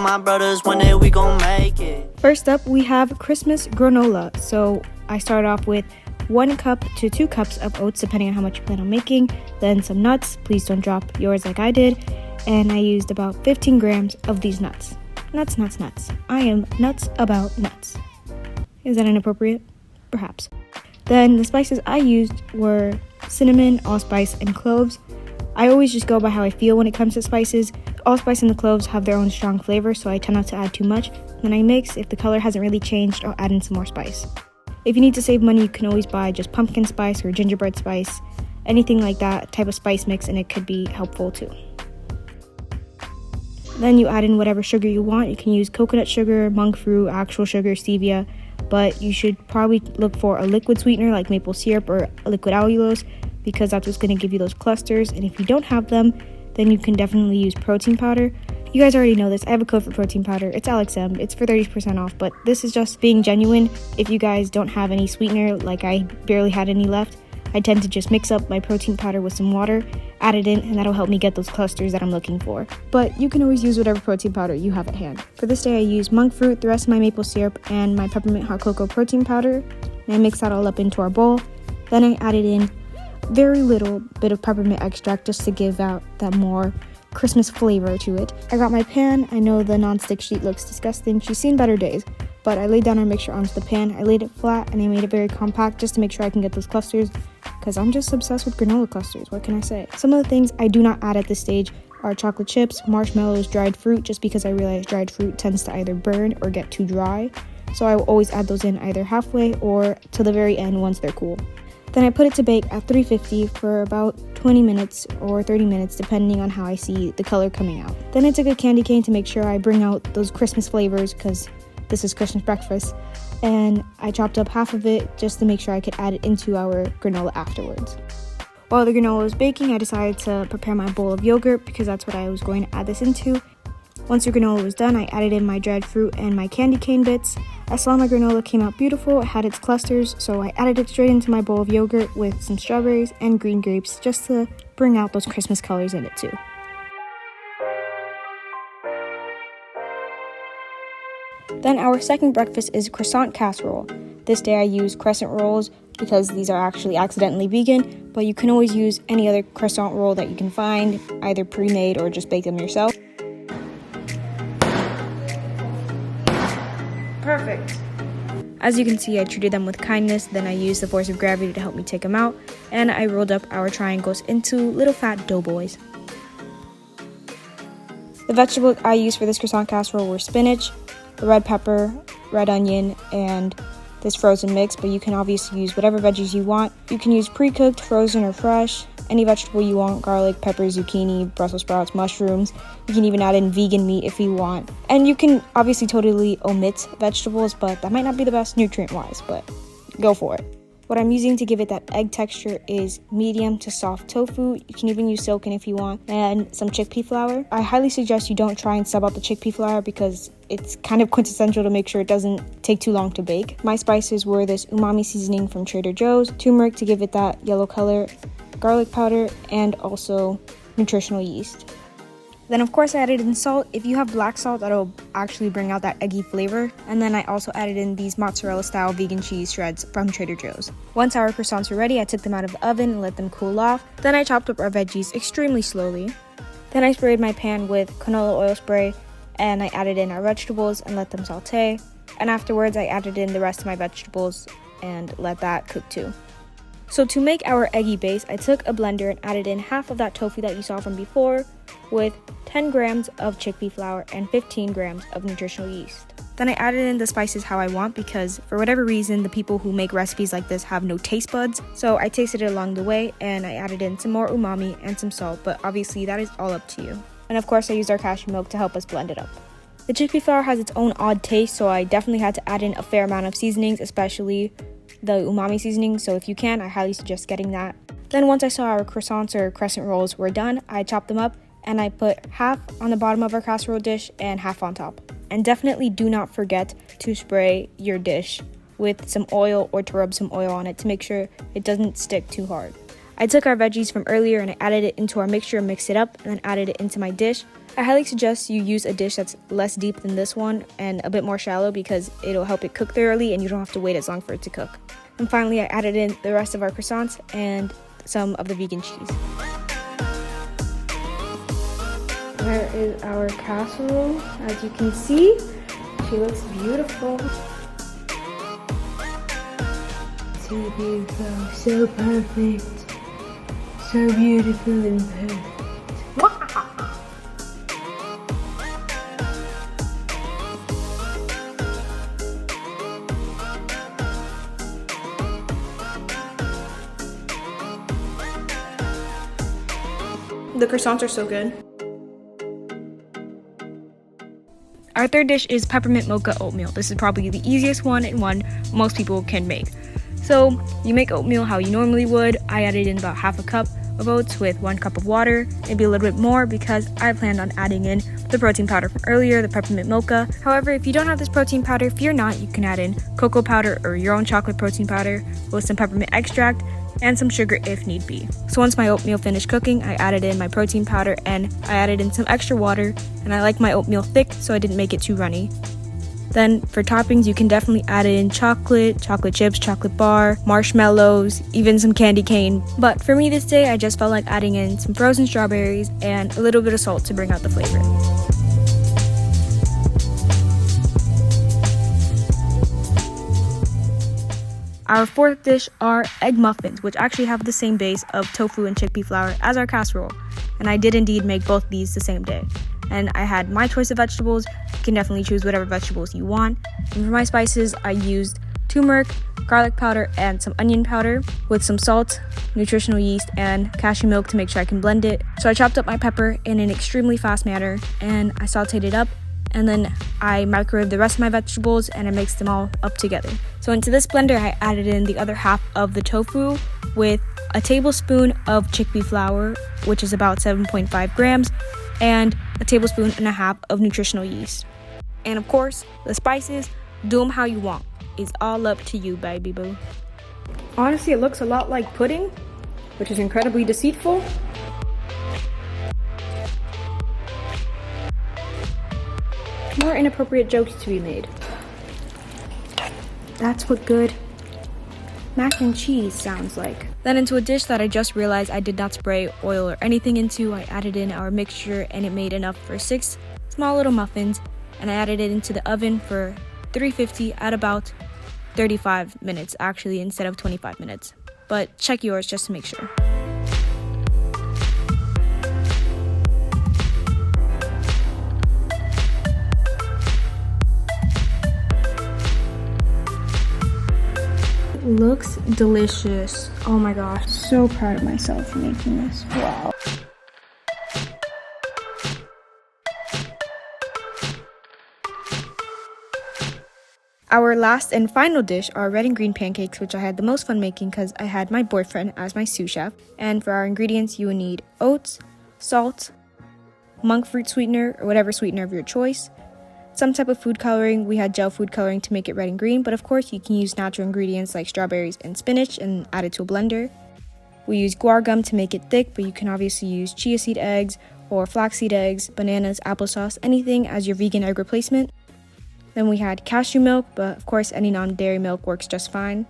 tell my brothers one day we gon' make it. First up, we have Christmas granola. So I started off with 1 cup to 2 cups of oats, depending on how much you plan on making. Then some nuts. Please don't drop yours like I did. And I used about 15 grams of these nuts. Nuts. I am nuts about nuts. Is that inappropriate? Perhaps. Then the spices I used were cinnamon, allspice, and cloves. I always just go by how I feel when it comes to spices. Allspice and the cloves have their own strong flavor, so I tend not to add too much. Then I mix. If the color hasn't really changed, I'll add in some more spice. If you need to save money, you can always buy just pumpkin spice or gingerbread spice. Anything like that type of spice mix, and it could be helpful too. Then you add in whatever sugar you want. You can use coconut sugar, monkfruit, actual sugar, stevia, but you should probably look for a liquid sweetener like maple syrup or liquid allulose, because that's what's going to give you those clusters. And if you don't have them, then you can definitely use protein powder. You guys already know this. I have a code for protein powder. It's AlexM. It's for 30% off, but this is just being genuine. If you guys don't have any sweetener, like I barely had any left, I tend to just mix up my protein powder with some water, add it in, and that'll help me get those clusters that I'm looking for. But you can always use whatever protein powder you have at hand. For this day, I used monk fruit, the rest of my maple syrup, and my peppermint hot cocoa protein powder, and I mixed that all up into our bowl. Then I added in very little bit of peppermint extract just to give out that more Christmas flavor to it. I got my pan. I know the non-stick sheet looks disgusting. She's seen better days. But I laid down our mixture onto the pan. I laid it flat and I made it very compact just to make sure I can get those clusters, because I'm just obsessed with granola clusters. What can I say? Some of the things I do not add at this stage are chocolate chips, marshmallows, dried fruit, just because I realize dried fruit tends to either burn or get too dry. So I will always add those in either halfway or to the very end once they're cool. Then I put it to bake at 350 for about 20 minutes or 30 minutes, depending on how I see the color coming out. Then I took a candy cane to make sure I bring out those Christmas flavors, because this is Christmas breakfast, and I chopped up half of it just to make sure I could add it into our granola afterwards. While the granola was baking, I decided to prepare my bowl of yogurt, because that's what I was going to add this into. Once the granola was done, I added in my dried fruit and my candy cane bits. I saw my granola came out beautiful. It had its clusters, so I added it straight into my bowl of yogurt with some strawberries and green grapes just to bring out those Christmas colors in it too. Then our second breakfast is croissant casserole. This day I use crescent rolls because these are actually accidentally vegan, but you can always use any other croissant roll that you can find, either pre-made or just bake them yourself. Perfect. As you can see, I treated them with kindness, then I used the force of gravity to help me take them out, and I rolled up our triangles into little fat doughboys. The vegetables I used for this croissant casserole were spinach, the red pepper, red onion, and this frozen mix, but you can obviously use whatever veggies you want. You can use pre-cooked, frozen, or fresh, any vegetable you want: garlic, peppers, zucchini, Brussels sprouts, mushrooms. You can even add in vegan meat if you want. And you can obviously totally omit vegetables, but that might not be the best nutrient-wise, but go for it. What I'm using to give it that egg texture is medium to soft tofu. You can even use silken if you want, and some chickpea flour. I highly suggest you don't try and sub out the chickpea flour because it's kind of quintessential to make sure it doesn't take too long to bake. My spices were this umami seasoning from Trader Joe's, turmeric to give it that yellow color, garlic powder, and also nutritional yeast. Then of course I added in salt. If you have black salt, that'll actually bring out that eggy flavor. And then I also added in these mozzarella style vegan cheese shreds from Trader Joe's. Once our croissants were ready, I took them out of the oven and let them cool off. Then I chopped up our veggies extremely slowly. Then I sprayed my pan with canola oil spray, and I added in our vegetables and let them saute. And afterwards I added in the rest of my vegetables and let that cook too. So to make our eggy base, I took a blender and added in half of that tofu that you saw from before with 10 grams of chickpea flour and 15 grams of nutritional yeast. Then I added in the spices how I want, because for whatever reason, the people who make recipes like this have no taste buds. So I tasted it along the way, and I added in some more umami and some salt, but obviously that is all up to you. And of course I used our cashew milk to help us blend it up. The chickpea flour has its own odd taste, so I definitely had to add in a fair amount of seasonings, especially the umami seasoning, so if you can, I highly suggest getting that. Then once I saw our croissants or crescent rolls were done, I chopped them up and I put half on the bottom of our casserole dish and half on top. And definitely do not forget to spray your dish with some oil or to rub some oil on it to make sure it doesn't stick too hard. I took our veggies from earlier and I added it into our mixture and mixed it up and then added it into my dish. I highly suggest you use a dish that's less deep than this one and a bit more shallow because it'll help it cook thoroughly and you don't have to wait as long for it to cook. And finally, I added in the rest of our croissants and some of the vegan cheese. There is our casserole. As you can see, she looks beautiful. So beautiful, so perfect, so beautiful and perfect. The croissants are so good. Our third dish is peppermint mocha oatmeal. This is probably the easiest one and one most people can make. So you make oatmeal how you normally would. I added in about half a cup of oats with 1 cup of water, maybe a little bit more because I planned on adding in the protein powder from earlier, the peppermint mocha. However, if you don't have this protein powder, fear not, you can add in cocoa powder or your own chocolate protein powder with some peppermint extract and some sugar if need be. So once my oatmeal finished cooking, I added in my protein powder and I added in some extra water, and I like my oatmeal thick so I didn't make it too runny. Then for toppings, you can definitely add in chocolate chips, chocolate bar, marshmallows, even some candy cane. But for me this day, I just felt like adding in some frozen strawberries and a little bit of salt to bring out the flavor. Our fourth dish are egg muffins, which actually have the same base of tofu and chickpea flour as our casserole. And I did indeed make both these the same day. And I had my choice of vegetables. You can definitely choose whatever vegetables you want. And for my spices, I used turmeric, garlic powder, and some onion powder with some salt, nutritional yeast, and cashew milk to make sure I can blend it. So I chopped up my pepper in an extremely fast manner and I sauteed it up. And then I microwaved the rest of my vegetables and I mixed them all up together. So into this blender, I added in the other half of the tofu with a tablespoon of chickpea flour, which is about 7.5 grams, and a tablespoon and a half of nutritional yeast. And of course, the spices, do them how you want. It's all up to you, baby boo. Honestly, it looks a lot like pudding, which is incredibly deceitful. More inappropriate jokes to be made. That's what good mac and cheese sounds like. Then into a dish that I just realized I did not spray oil or anything into, I added in our mixture and it made enough for 6 small little muffins, and I added it into the oven for 350 at about 35 minutes actually instead of 25 minutes. But check yours just to make sure. Looks delicious. Oh my gosh, so proud of myself for making this. Wow. Our last and final dish are red and green pancakes, which I had the most fun making because I had my boyfriend as my sous chef. And for our ingredients, you will need oats, salt, monkfruit sweetener or whatever sweetener of your choice, some type of food coloring. We had gel food coloring to make it red and green, but of course you can use natural ingredients like strawberries and spinach and add it to a blender. We use guar gum to make it thick, but you can obviously use chia seed eggs or flaxseed eggs, bananas, applesauce, anything as your vegan egg replacement. Then we had cashew milk, but of course any non-dairy milk works just fine.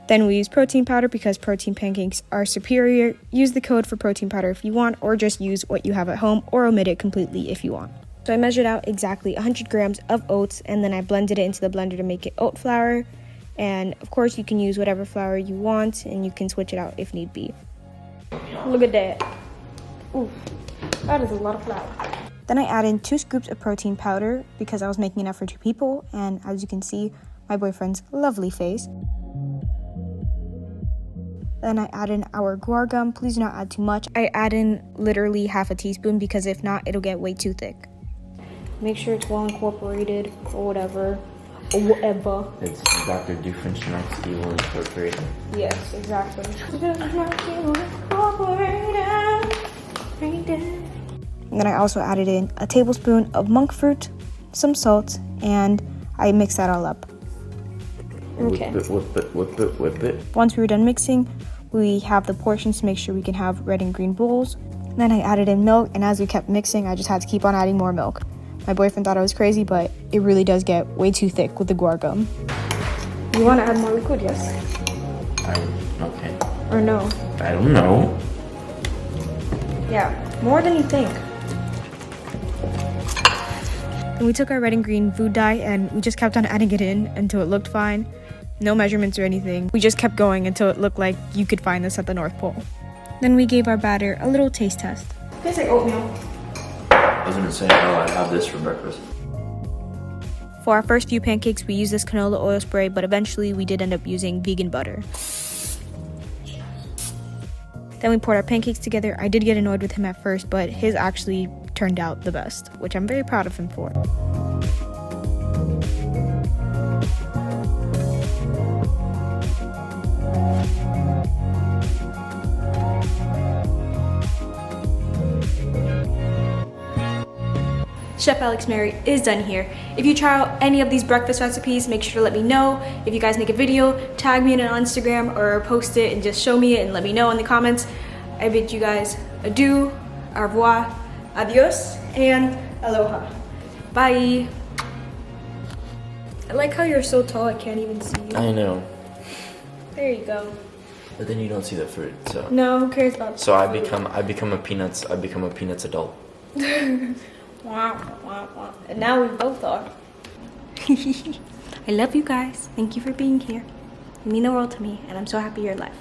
Then we use protein powder because protein pancakes are superior. Use the code for protein powder if you want, or just use what you have at home, or omit it completely if you want. So I measured out exactly 100 grams of oats, and then I blended it into the blender to make it oat flour. And of course you can use whatever flour you want, and you can switch it out if need be. Look at that. Ooh, that is a lot of flour. Then I add in 2 scoops of protein powder because I was making enough for 2 people, and as you can see, my boyfriend's lovely face. Then I add in our guar gum. Please do not add too much. I add in literally half a teaspoon because if not, it'll get way too thick. Make sure it's well incorporated or whatever. It's Dr. Doofenshmirtz will incorporate. Yes, exactly. And then I also added in a tablespoon of monk fruit, some salt, and I mixed that all up. Okay. Whip it. Once we were done mixing, we have the portions to make sure we can have red and green bowls. Then I added in milk, and as we kept mixing, I just had to keep on adding more milk. My boyfriend thought I was crazy, but it really does get way too thick with the guar gum. You want to add more liquid, yes? Okay. Or no? I don't know. Yeah, more than you think. And we took our red and green food dye and we just kept on adding it in until it looked fine. No measurements or anything. We just kept going until it looked like you could find this at the North Pole. Then we gave our batter a little taste test. Tastes like oatmeal. I was gonna say, oh, I have this for breakfast. For our first few pancakes, we used this canola oil spray, but eventually we did end up using vegan butter. Then we poured our pancakes together. I did get annoyed with him at first, but his actually turned out the best, which I'm very proud of him for. Chef Alex Mary is done here. If you try out any of these breakfast recipes, make sure to let me know. If you guys make a video, tag me in it on Instagram or post it and just show me it and let me know in the comments. I bid you guys adieu, au revoir, adios, and aloha. Bye. I like how you're so tall I can't even see you. I know. There you go. But then you don't see the fruit, so. No, who cares about So I food? become a peanuts adult. Wah, wah, wah. And now we both are. I love you guys. Thank you for being here. You mean the world to me, and I'm so happy you're alive.